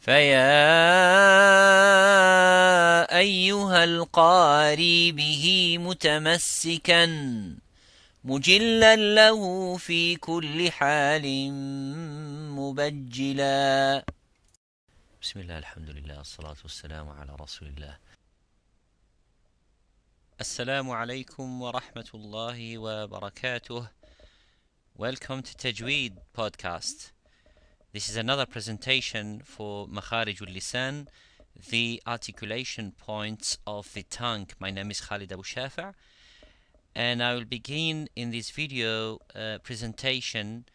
فيا أيها القاري به متمسكا مجلا له في كل حال مبجلا. بسم الله، الحمد لله، الصلاة والسلام على رسول الله. السلام عليكم ورحمة الله وبركاته. Welcome to Tajweed podcast. This is another presentation for Makharij al-Lisan, the articulation points of the tongue. My name is Khaled Bouchafaa, and I will begin in this video presentation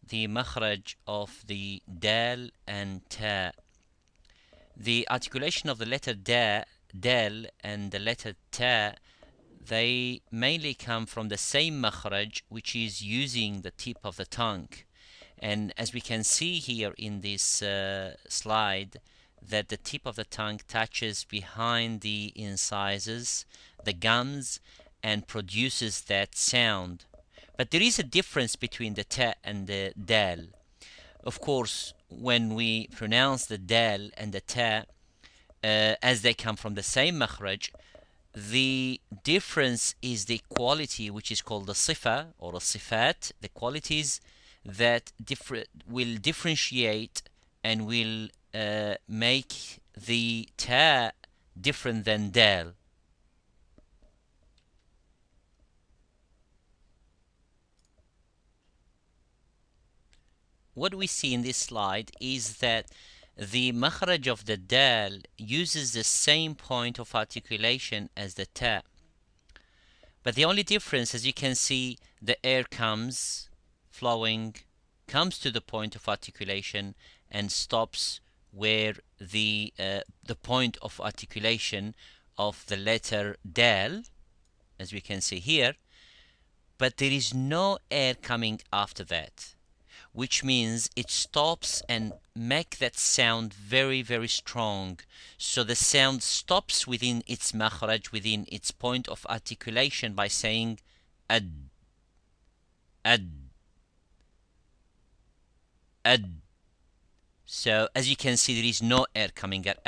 the makhraj of the dal and ta. The articulation of the letter dal and the letter ta, they mainly come from the same makhraj, which is using the tip of the tongue. And as we can see here in this slide, that the tip of the tongue touches behind the incisors, the gums, and produces that sound. But there is a difference between the ta and the dal. Of course, when we pronounce the dal and the ta, as they come from the same makhraj, the difference is the quality, which is called the sifa or the sifat, the qualities that will differentiate and will make the ta different than dal. What we see in this slide is that the makhraj of the dal uses the same point of articulation as the ta. But the only difference, as you can see, the air comes flowing, comes to the point of articulation, and stops where the point of articulation of the letter dal, as we can see here, but there is no air coming after that, which means it stops and make that sound very, very strong. So the sound stops within its makhraj, within its point of articulation, by saying ad, ad, ad. So as you can see, there is no air coming at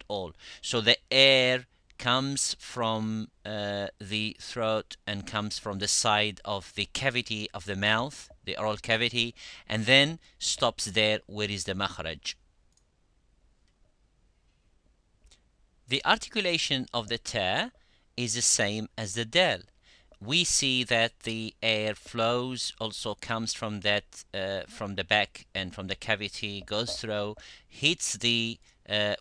all. So the air comes from the throat and comes from the side of the cavity of the mouth, the oral cavity, and then stops there where is the makhraj. The articulation of the ta is the same as the dal. We see that the air flows, also comes from that from the back and from the cavity, goes through, hits the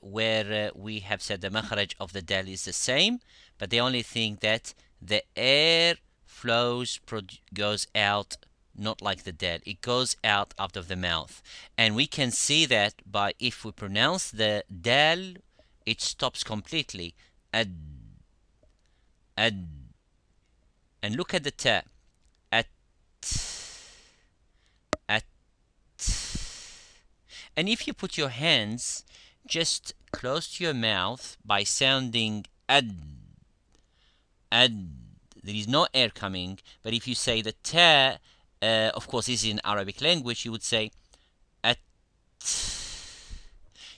where we have said the makhraj of the dal is the same, but the only thing that the air flows, goes out, not like the dal. It goes out of the mouth, and we can see that by, if we pronounce the dal, it stops completely. Ad, ad. And look at the ta. At, at. And if you put your hands just close to your mouth by sounding ad, ad, there is no air coming. But if you say the ta, of course this is in Arabic language, you would say at.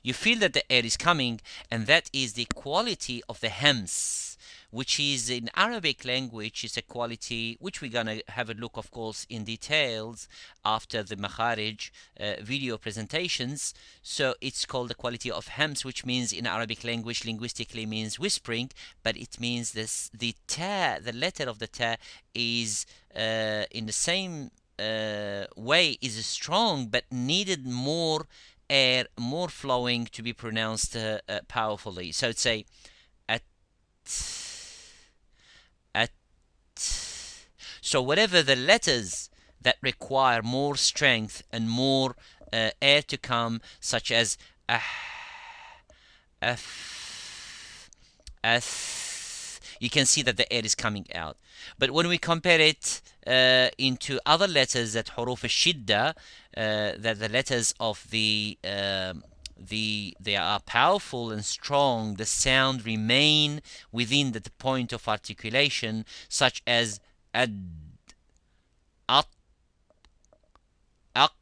You feel that the air is coming, and that is the quality of the hems, which is in Arabic language is a quality which we're gonna have a look, of course, in details after the makharij video presentations. So it's called the quality of hems, which means in Arabic language linguistically means whispering, but it means this, the ta, the letter of the ta is in the same way is strong, but needed more air, more flowing to be pronounced powerfully. So it's say at, at. So whatever the letters that require more strength and more air to come, such as ah, af, as, you can see that the air is coming out. But when we compare it into other letters, that huruf al-shidda, that the letters of they are powerful and strong, the sound remain within the point of articulation, such as ad, at, aq.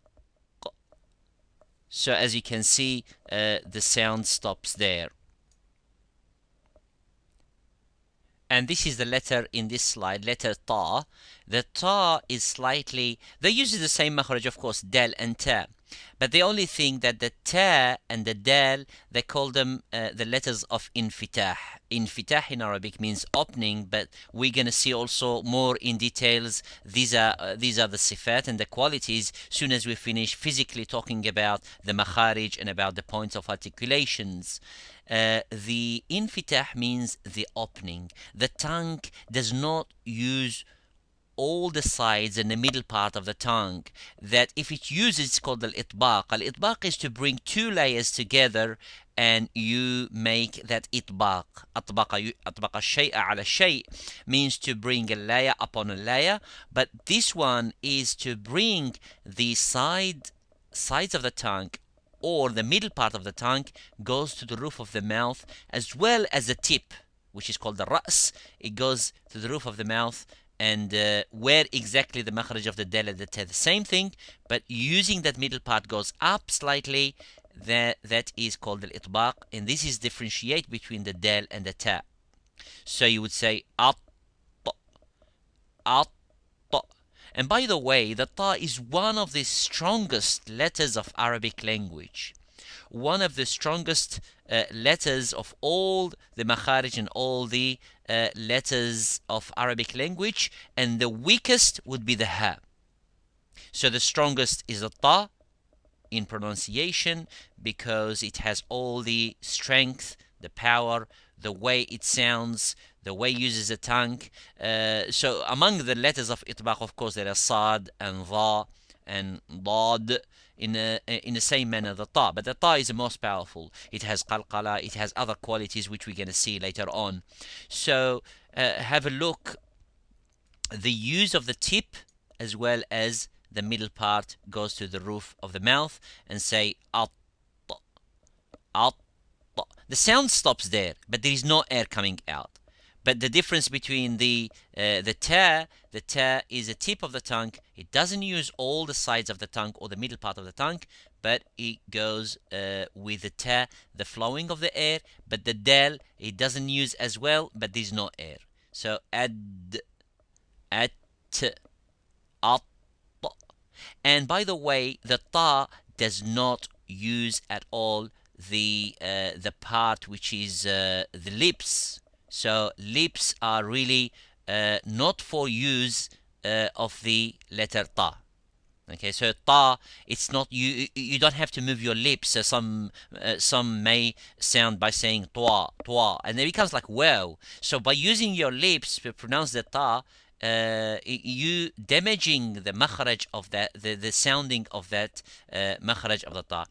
So as you can see, the sound stops there. And this is the letter in this slide, letter ta. The ta is slightly, they use the same makhraj, of course, dal and ta. But the only thing that the ta and the dal, they call them the letters of infitah. Infitah in Arabic means opening, but we're going to see also more in details. These are the sifat and the qualities soon as we finish physically talking about the makharij and about the points of articulations. The infitah means the opening. The tongue does not use all the sides and the middle part of the tongue. That if it uses, it's called al-itbaq. Al-itbaq is to bring two layers together and you make that itbaq. أطبق الشيء على الشيء means to bring a layer upon a layer, but this one is to bring the sides of the tongue, or the middle part of the tongue goes to the roof of the mouth, as well as the tip, which is called the ras. It goes to the roof of the mouth, and where exactly the makhraj of the dal and the ta, the same thing, but using that middle part goes up slightly. That is called the itbaq, and this is differentiate between the dal and the ta. So you would say at, at. And by the way, the ta is one of the strongest letters of Arabic language. One of the strongest letters of all the makharij and all the letters of Arabic language, and the weakest would be the ha. So the strongest is the ta in pronunciation because it has all the strength, the power, the way it sounds, the way it uses the tongue. So among the letters of itbaq, of course, there are sad and dha and dad in the same manner the ta, but the ta is the most powerful. It has qalqala, it has other qualities which we're going to see later on. So have a look, the use of the tip as well as the middle part goes to the roof of the mouth, and say at, at. The sound stops there, but there is no air coming out. But the difference between the ta is the tip of the tongue. It doesn't use all the sides of the tongue or the middle part of the tongue, but it goes with the ta, the flowing of the air. But the dal, it doesn't use as well, but there's no air. So ad, at, at. And by the way, the ta does not use at all the part which is the lips. So lips are really not for use of the letter ta. Okay, so ta, it's not, you don't have to move your lips. Some may sound by saying twa, and it becomes like wow. So by using your lips to pronounce the ta, you damaging the makhraj of that, the sounding of that makhraj of the ta.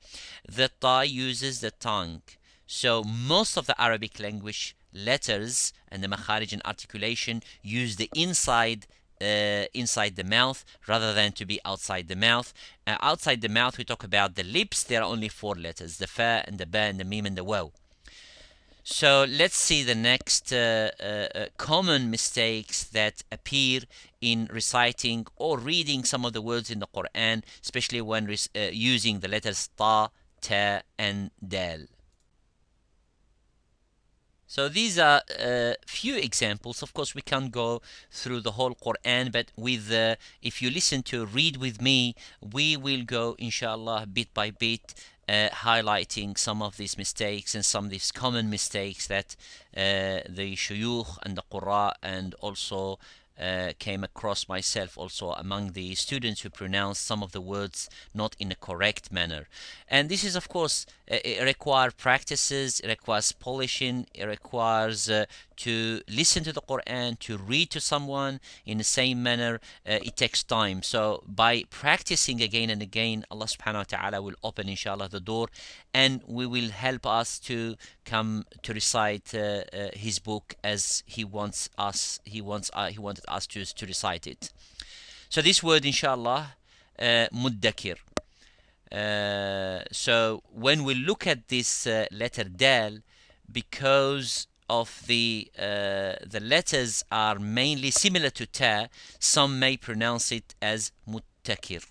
The ta uses the tongue. So most of the Arabic language letters and the makharij and articulation use the inside the mouth rather than to be outside the mouth. Outside the mouth, we talk about the lips. There are only 4 letters: the fa and the ba and the mim and the waw. So let's see the next common mistakes that appear in reciting or reading some of the words in the Quran, especially when using the letters ta, ta, and dal. So these are a few examples. Of course, we can't go through the whole Quran, but with if you listen to Read With Me, we will go, inshallah, bit by bit, highlighting some of these mistakes and some of these common mistakes that the shuyukh and the qurra and also came across myself also among the students who pronounce some of the words not in a correct manner. And this is, of course, it requires practices, it requires polishing, it requires to listen to the Quran, to read to someone in the same manner. It takes time. So by practicing again and again, Allah subhanahu wa ta'ala will open, inshallah, the door, and we will help us to come to recite his book as he wanted us to recite it. So this word, inshallah, muddakir. So when we look at this letter dal, because of the letters are mainly similar to ta, some may pronounce it as muttakir.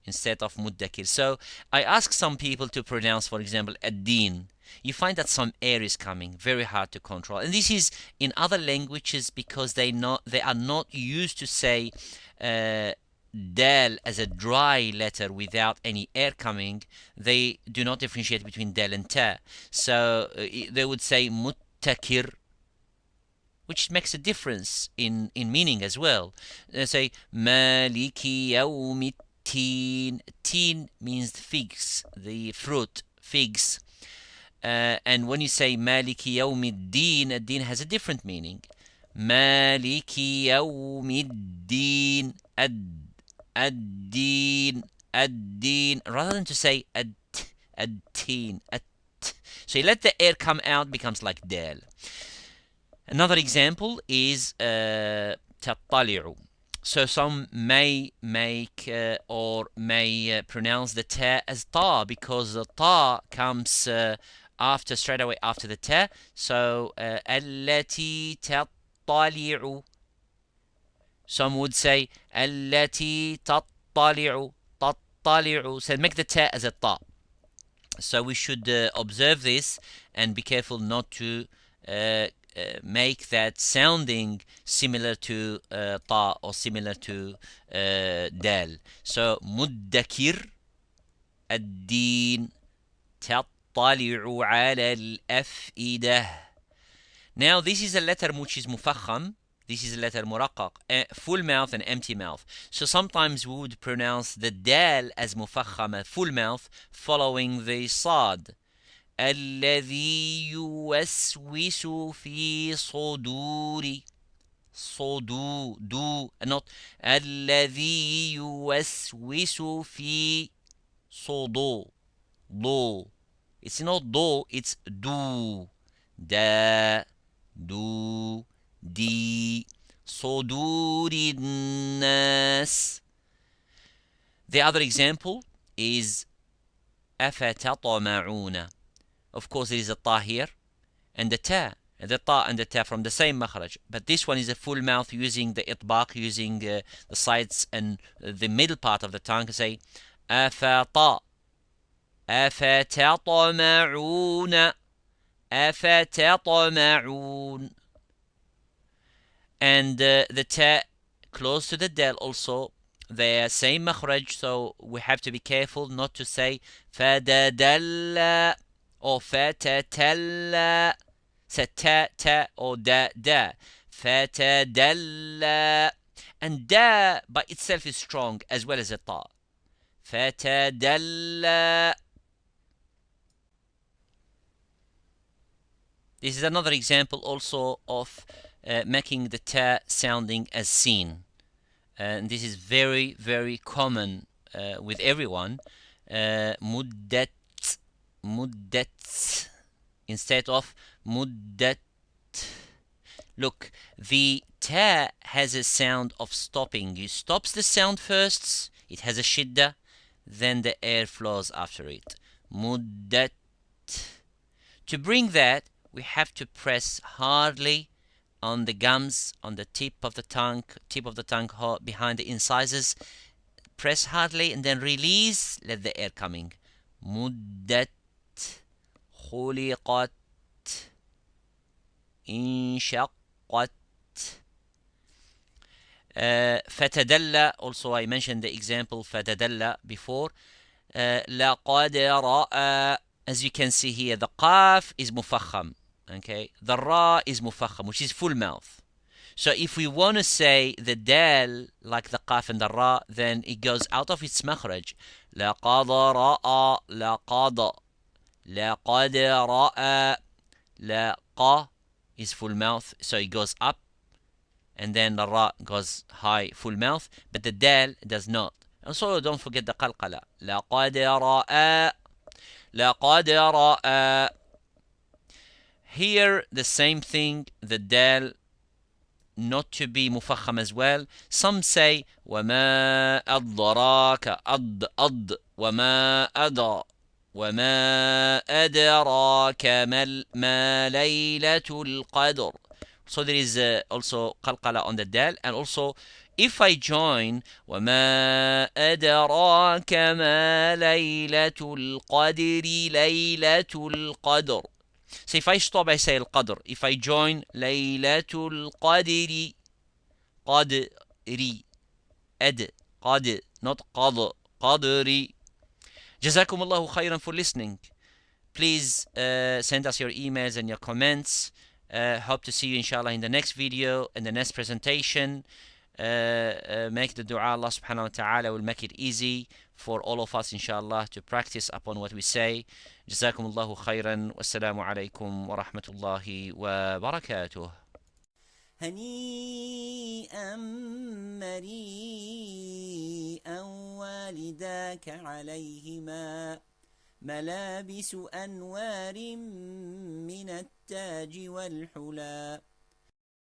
instead of muddakir. So I ask some people to pronounce, for example, ad-din. You find that some air is coming, very hard to control. And this is in other languages because they are not used to say dal as a dry letter without any air coming. They do not differentiate between dal and ta. So they would say muttakir, which makes a difference in meaning as well. They say maliki yawmit teen. Teen means figs, the fruit, figs. And when you say maliki yawmiddin, ad-din has a different meaning. Maliki yawmiddin, ad-din, ad-din, rather than to say ad-teen, so you let the air come out, becomes like dal. Another example is tattali'u. So some may make or may pronounce the ta as ta because the ta comes straight away after the ta. So التي تطلع. Some would say التي تطلع. So make the ta as a ta. So we should observe this and be careful not to make that sounding similar to ta or similar to dal. So muddakir ad-din tattali'u 'ala al-af'idah. Now this is a letter which is mufakham. This is a letter muraqqaq, full mouth and empty mouth. So sometimes we would pronounce the dal as mufakham, full mouth, following the sad. الذي يوسوس في صدور do not الذي يوسوس في صدور do. It's not do, it's do. Da, do, di, صدور الناس. The other example is أفتطمعون. Of course, there is a ta here, and the ta and the ta from the same makhraj. But this one is a full mouth using the itbaq, using the sides and the middle part of the tongue. Say, afata, afatatma'un, afatatma'un. And the ta close to the dal also, the same makhraj, so we have to be careful not to say fadadalla or fatatalla, ta or da, fatadalla. And da by itself is strong as well as a ta. Fatadalla. This is another example also of making the ta sounding as seen. And this is very, very common with everyone. Muddat instead of muddat. Look, the ta has a sound of stopping. You stops the sound first, it has a shidda, then the air flows after it. Muddat. To bring that, we have to press hardly on the gums, on the tip of the tongue behind the incisors. Press hardly and then release, let the air coming. Muddat, khuliqat, inshaqqat. Fatadalla, also I mentioned the example fatadalla before. Laqad ra'a. As you can see here, the qaf is mufakham. Okay, the ra is mufakham, which is full mouth. So if we want to say the dal like the qaf and the ra, then it goes out of its makhraj. لقد رأى, لقد, لقد رأى. لقى is full mouth, so it goes up, and then the ra goes high, full mouth, but the dal does not. Also, don't forget the qalqala. لقد رأى, لقد رأى. Here, the same thing, the dal not to be mufakham as well. Some say وما أدراك, أد, وما أدرى, وما أدراك ما ليلة القدر. So there is also qalqala on the dal, and also If I join وما أدراك ما ليلة القدر ليلة القدر. So if I stop, I say القدر. If I join ليلة القدر قدري أد قد not قض قدري. جزاكم الله خيرا for listening. Please send us your emails and your comments. Hope to see you inshallah in the next video, in the next presentation. Make the dua. Allah subhanahu wa ta'ala will make it easy for all of us inshallah to practice upon what we say. جزاكم الله خيرا والسلام عليكم ورحمة الله وبركاته. هنيئا مريئا والداك عليهما ملابس أنوار من التاج والحلى